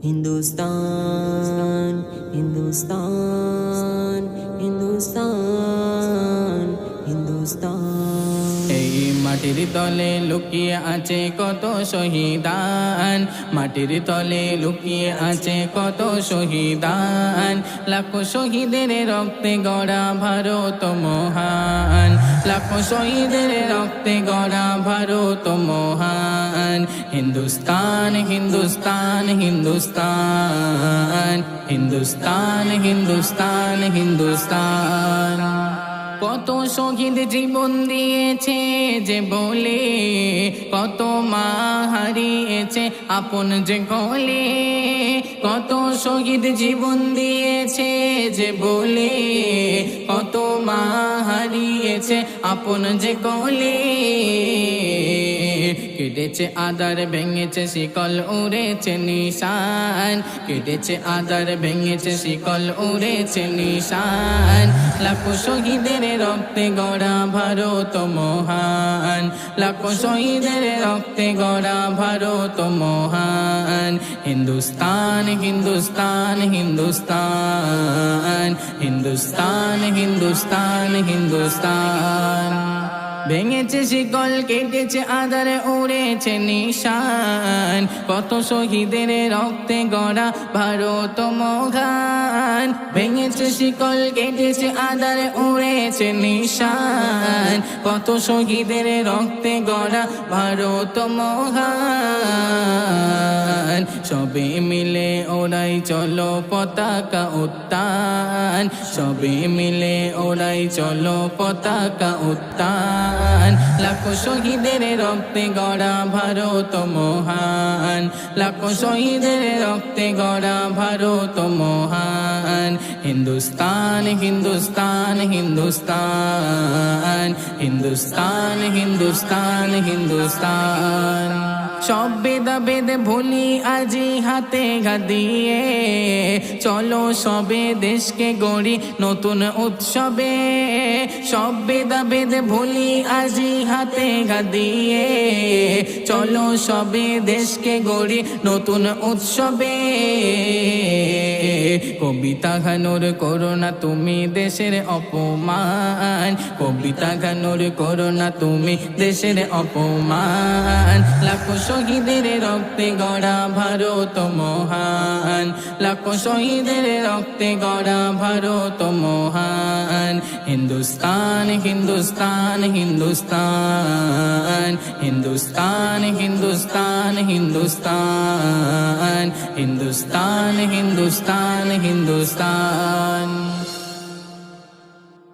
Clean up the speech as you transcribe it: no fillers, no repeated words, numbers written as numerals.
হিন্দুস্তান হিন্দুস্তান হিন্দুস্তান হিন্দুস্তান। এই মাটির তলে লুকিয়ে আছে কত শহীদান, মাটির তলে লুকিয়ে আছে কত শহীদান। লাখো শহীদের রক্তে গড়া ভারত মহান, লাখো শহীদের রক্তে গড়া ভারত মহান। হিন্দুস্তান হিন্দুস্তান হিন্দুস্তান হিন্দুস্তান হিন্দুস্তান হিন্দুস্তান। কত শহীদ জীবন দিয়েছে যে বলে, কত মা হারিয়েছে আপন যে কোলে। কত শহীদ জীবন দিয়েছে যে বলে, কত মা হারিয়েছে আপন যে কোলে। কেটেছে আদার ভেঙেছে শিকল উড়েছে নিশান, কেটেছে আদার ভেঙেছে শিকল উড়েছে নিশান। লাখো শহীদের রক্তে গড়া ভারত মহান, লাখো শহীদের রক্তে গড়া ভারত মহান। হিন্দুস্তান হিন্দুস্তান হিন্দুস্তান হিন্দুস্তান হিন্দুস্তান হিন্দুস্তান। ভেঙেছে শিকল কেটেছে আধারে উড়েছে নিশান, কত শহীদের রক্তে গড়া ভারত মহান। ভেঙেছে শিকল কেটেছে আধারে উড়েছে নিশান, কত শহীদের রক্তে গড়া ভারত মহান। সবে মিলে ওরাই চলো পতাকা উত্তান, সবে মিলে ওরাই চলো পতাকা উত্তান। লাখো শহীদের রক্তে গড়া ভারত মহান, লাখো শহীদের রক্তে গড়া ভারত মহান। হিন্দুস্তান হিন্দুস্তান হিন্দুস্তান হিন্দুস্তান হিন্দুস্তান হিন্দুস্তান। সব ভেদাভেদ ভুলি আজি হাতে গাদিয়ে, চলো সবে দেশকে গড়ি নতুন উৎসবে। সব ভেদাভেদ ভুলি আজি হাতে গাদিয়ে, চলো সবে দেশকে গড়ি নতুন উৎসবে। কবিতা গানোর করোনা তুমি দেশের অপমান, কবিতা গানোর করোনা তুমি দেশের অপমান। লাখো শহীদের রক্তে গড়া ভারত মহান, লাখো শহীদের রক্তে গড়া ভারত মহান। হিন্দুস্তান হিন্দুস্তান হিন্দুস্তান হিন্দুস্তান হিন্দুস্তান হিন্দুস্তান হিন্দুস্তান হিন্দুস্তান হিন্দুস্তান।